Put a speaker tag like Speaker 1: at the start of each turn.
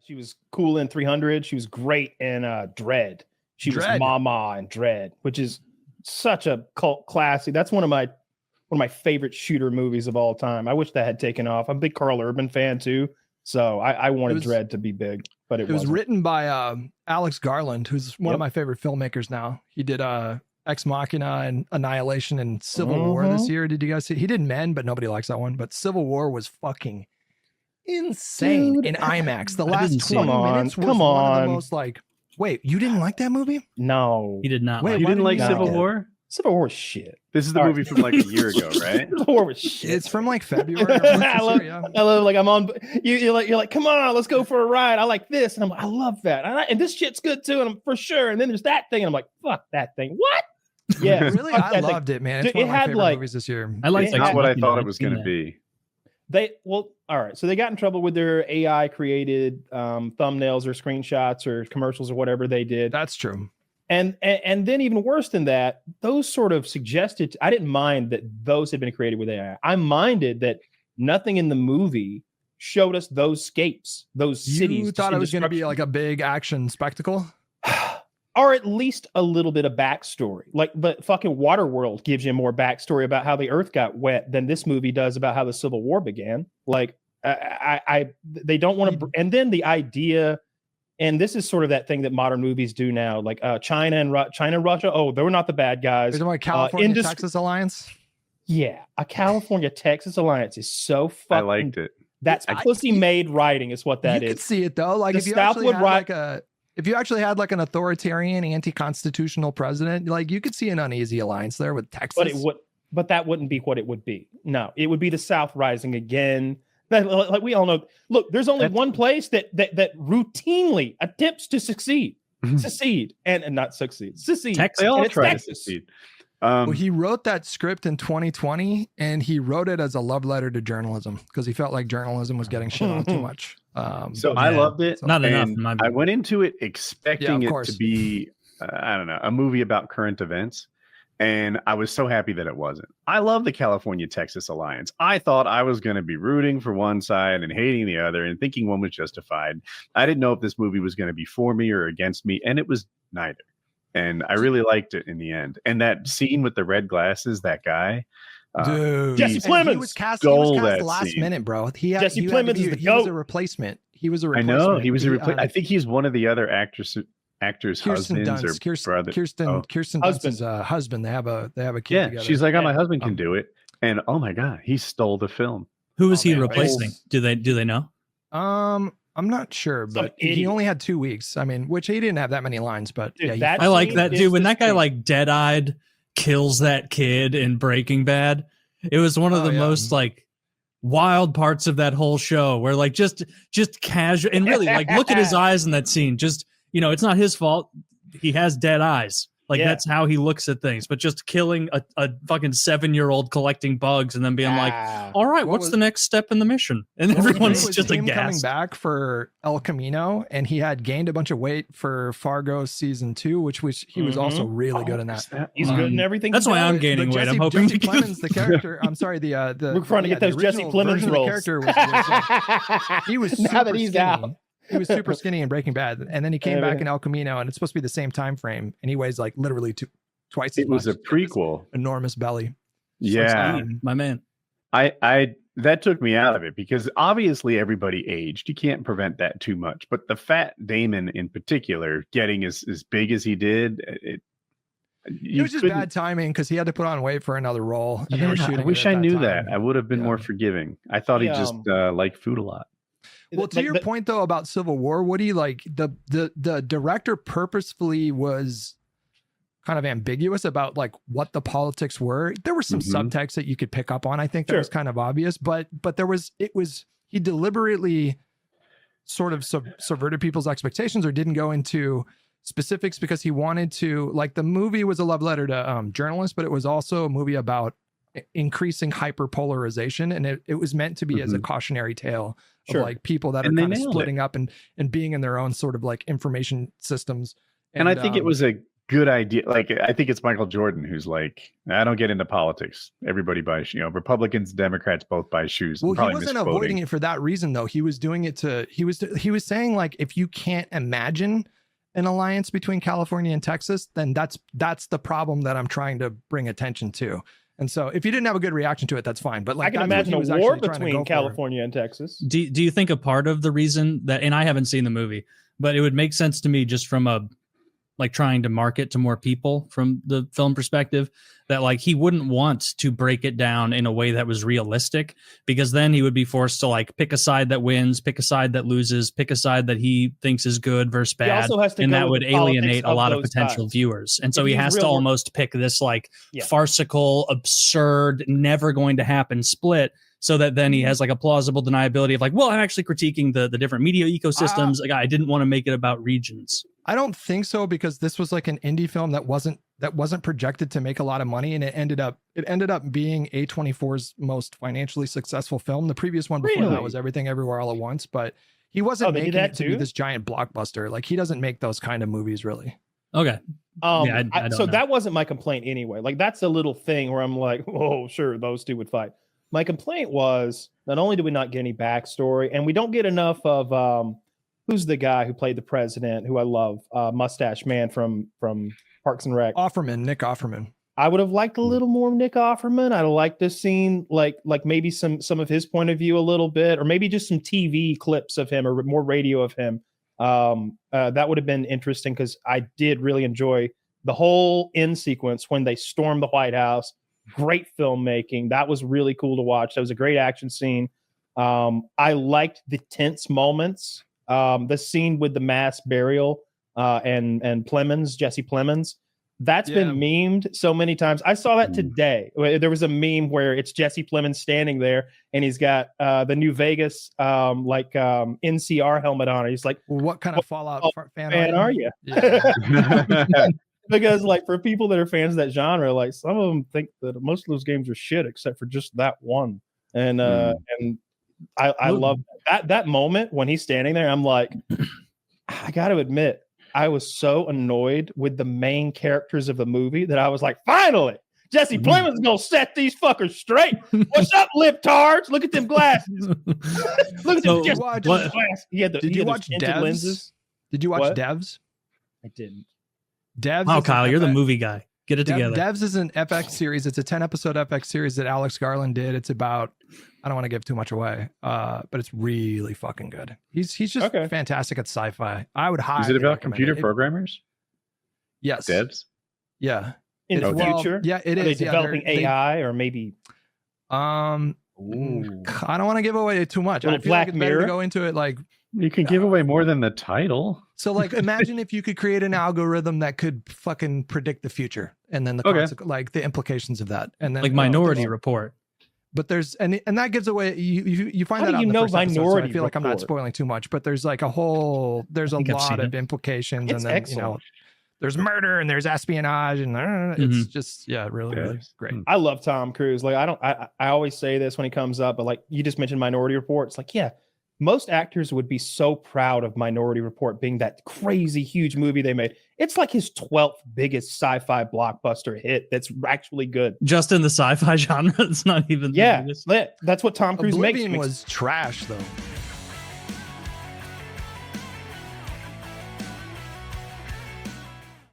Speaker 1: She was cool in 300. She was great in Dread. She was Mama in Dread, which is such a cult classic. That's one of my favorite shooter movies of all time. I wish that had taken off. I'm a big Carl Urban fan too, so I wanted Dread to be big, but it was
Speaker 2: written by Alex Garland, who's one of my favorite filmmakers now. He did Ex Machina and Annihilation and Civil War this year. Did you guys see? He did Men, but nobody likes that one. But Civil War was fucking insane in IMAX. The last 20 minutes was one of the most like. Wait, you didn't like that movie?
Speaker 1: No,
Speaker 3: he did not.
Speaker 4: Wait, you didn't like Civil War?
Speaker 1: Civil War shit.
Speaker 4: This is the movie from like a year ago, right?
Speaker 1: Civil War was shit.
Speaker 2: It's from like February.
Speaker 1: I love like I'm on. You're like, come on, let's go for a ride. I like this, and I'm like, I love that, and this shit's good too, and I'm for sure. And then there's that thing, and I'm like, fuck that thing. What? Yeah,
Speaker 2: really, I loved it, man. It's one of my favorite movies this year.
Speaker 4: I like. That's what I thought it was going to be.
Speaker 1: All right. So they got in trouble with their AI created thumbnails or screenshots or commercials or whatever they did.
Speaker 2: That's true.
Speaker 1: And then even worse than that, those sort of suggested. I didn't mind that those had been created with AI. I minded that nothing in the movie showed us those scapes, those cities.
Speaker 2: You thought it was going to be like a big action spectacle,
Speaker 1: or at least a little bit of backstory. Like the fucking Waterworld gives you more backstory about how the Earth got wet than this movie does about how the Civil War began. Like they don't want to. And then the idea. And this is sort of that thing that modern movies do now, like China and Russia. Oh, they were not the bad guys.
Speaker 2: Is it like California-Texas alliance?
Speaker 1: Yeah, a California-Texas alliance is so fucking.
Speaker 4: I liked it.
Speaker 1: That's pussy-made writing, is what that is.
Speaker 2: You could see it though. Like
Speaker 1: the
Speaker 2: if you
Speaker 1: South
Speaker 2: actually had if you actually had like an authoritarian, anti-constitutional president, like you could see an uneasy alliance there with Texas.
Speaker 1: But that wouldn't be what it would be. No, it would be the South rising again. Like we all know, look, there's only one place that routinely attempts to succeed and not succeed. Succeed.
Speaker 4: Texas. They all try to succeed.
Speaker 2: Well, he wrote that script in 2020, and he wrote it as a love letter to journalism because he felt like journalism was getting shit on too much.
Speaker 4: I loved it.
Speaker 3: Not enough.
Speaker 4: I went into it expecting it to be, I don't know, a movie about current events. And I was so happy that it wasn't. I love the California-Texas alliance. I thought I was going to be rooting for one side and hating the other and thinking one was justified. I didn't know if this movie was going to be for me or against me, and it was neither. And I really liked it in the end. And that scene with the red glasses, that guy.
Speaker 1: Dude. Jesse Plemons.
Speaker 2: He was cast last minute, bro.
Speaker 1: Jesse Plemons is the GOAT.
Speaker 2: He was a replacement.
Speaker 4: I know. He was a replacement. I think he's one of the other actors'
Speaker 2: Kirsten
Speaker 4: husbands
Speaker 2: Dunst.
Speaker 4: or brothers.
Speaker 2: Kirsten Dunst's husband. They have a kid together.
Speaker 4: She's like, my husband can do it. And oh my God, he stole the film.
Speaker 3: Who was he replacing? Do they know?
Speaker 2: I'm not sure, but he only had 2 weeks. I mean, which he didn't have that many lines, but
Speaker 1: dude,
Speaker 3: I like that dude. When that guy like dead-eyed kills that kid in Breaking Bad, it was one of the most like wild parts of that whole show where like just casual and really like look at his eyes in that scene. Just, you know, it's not his fault. He has dead eyes. Like that's how he looks at things, but just killing a fucking 7-year-old collecting bugs and then being like, all right, what's the next step in the mission? And everyone's just aghast.
Speaker 2: Coming back for El Camino, and he had gained a bunch of weight for Fargo season 2, which he was also really good in that.
Speaker 1: He's good in everything.
Speaker 3: That's why I'm gaining weight. I'm hoping
Speaker 2: Jesse Plemons, the character. I'm sorry,
Speaker 1: we're trying to get those Jesse Plemons roles.
Speaker 2: Character he was
Speaker 1: now that he's out.
Speaker 2: He was super skinny in Breaking Bad, and then he came back in El Camino, and it's supposed to be the same time frame, and he weighs like literally twice as much.
Speaker 4: It was a prequel.
Speaker 2: Enormous belly.
Speaker 4: Yeah,
Speaker 3: my man.
Speaker 4: I that took me out of it because obviously everybody aged. You can't prevent that too much, but the fat Damon in particular getting as big as he did, it
Speaker 2: was just bad timing because he had to put on weight for another role. And they were shooting
Speaker 4: I wish I knew that. I would have been more forgiving. I thought he just liked food a lot.
Speaker 2: Well, to your point though about Civil War, Woody, like the director purposefully was kind of ambiguous about like what the politics were. There were some subtext that you could pick up on. I think that was kind of obvious, but he deliberately sort of subverted people's expectations or didn't go into specifics because he wanted to, like, the movie was a love letter to journalists, but it was also a movie about increasing hyperpolarization, and it was meant to be as a cautionary tale of like people that are kind of splitting up and being in their own sort of like information systems.
Speaker 4: And I think it was a good idea. Like, I think it's Michael Jordan who's like, I don't get into politics. Everybody buys, Republicans, Democrats both buy shoes.
Speaker 2: Well, he wasn't avoiding it for that reason, though. He was doing it he was saying, like, if you can't imagine an alliance between California and Texas, then that's the problem that I'm trying to bring attention to. And so if you didn't have a good reaction to it, that's fine. But like,
Speaker 1: I can imagine a war between California and Texas.
Speaker 3: Do you think a part of the reason that, and I haven't seen the movie, but it would make sense to me just from trying to market to more people from the film perspective, that like he wouldn't want to break it down in a way that was realistic, because then he would be forced to like pick a side that wins, pick a side that loses, pick a side that he thinks is good versus bad, and that would alienate a lot of potential viewers. And so he has to almost pick this like farcical, absurd, never going to happen split, so that then he has like a plausible deniability of like, well, I'm actually critiquing the different media ecosystems. Like, I didn't want to make it about regions.
Speaker 2: I don't think so, because this was like an indie film that wasn't projected to make a lot of money, and it ended up being A24's most financially successful film. The previous one before that was Everything Everywhere All at Once, but he wasn't making it to be this giant blockbuster. Like, he doesn't make those kind of movies, really.
Speaker 3: Okay.
Speaker 1: I don't know. That wasn't my complaint anyway. Like, that's a little thing where I'm like, oh, sure, those two would fight. My complaint was, not only do we not get any backstory, and we don't get enough of who's the guy who played the president, who I love, Mustache Man from Parks and Rec.
Speaker 2: Nick Offerman.
Speaker 1: I would have liked a little more Nick Offerman. I'd like to seen like maybe some of his point of view a little bit, or maybe just some TV clips of him or more radio of him. That would have been interesting, because I did really enjoy the whole end sequence when they stormed the White House. Great filmmaking. That was really cool to watch. That was a great action scene. I liked the tense moments. The scene with the mass burial and Plemons, Jesse Plemons, that's been memed so many times. I saw that today. There was a meme where it's Jesse Plemons standing there, and he's got the New Vegas NCR helmet on. He's like,
Speaker 2: well, what kind of Fallout
Speaker 1: fan are you?
Speaker 2: Yeah.
Speaker 1: Because like, for people that are fans of that genre, like, some of them think that most of those games are shit except for just that one. And I love that moment when he's standing there. I'm like, I got to admit, I was so annoyed with the main characters of the movie that I was like, finally, Jesse Plemons is gonna set these fuckers straight. What's up, libtards? Look at them glasses. Look at them glasses.
Speaker 2: Did you watch Devs? Lenses. Did you watch Devs?
Speaker 1: I didn't.
Speaker 2: Devs.
Speaker 3: Oh, Kyle, you're the movie guy. Get it together.
Speaker 2: Devs is an FX series. It's a 10-episode FX series that Alex Garland did. It's about, I don't want to give too much away, but it's really fucking good. He's just fantastic at sci-fi. I would highly.
Speaker 4: Is it about computer programmers?
Speaker 2: Yes.
Speaker 4: Devs?
Speaker 2: Yeah.
Speaker 1: In the future?
Speaker 2: Yeah, it is.
Speaker 1: Are they developing AI or maybe?
Speaker 2: I don't want to give away too much. I feel
Speaker 1: Black
Speaker 2: like it's
Speaker 1: Mirror?
Speaker 2: better to go into it like.
Speaker 4: You can give away more than the title.
Speaker 2: So like, imagine if you could create an algorithm that could fucking predict the future, and then like the implications of that, and then
Speaker 3: like Minority Report.
Speaker 2: But there's and that gives away you find
Speaker 1: How
Speaker 2: that out
Speaker 1: do
Speaker 2: in
Speaker 1: you
Speaker 2: the
Speaker 1: know
Speaker 2: first episode,
Speaker 1: Minority
Speaker 2: so I feel like I'm not spoiling too much, but there's like a lot of implications,
Speaker 1: it's
Speaker 2: and then
Speaker 1: excellent.
Speaker 2: there's murder and there's espionage, and it's just really great.
Speaker 1: I love Tom Cruise. Like, I always say this when he comes up, but like, you just mentioned Minority Report. It's like, yeah, most actors would be so proud of Minority Report being that crazy huge movie they made. It's like his 12th biggest sci-fi blockbuster hit that's actually good.
Speaker 3: Just in the sci-fi genre, it's not even.
Speaker 1: Yeah, that's what Tom Cruise
Speaker 2: Oblivion
Speaker 1: makes.
Speaker 2: Was trash though.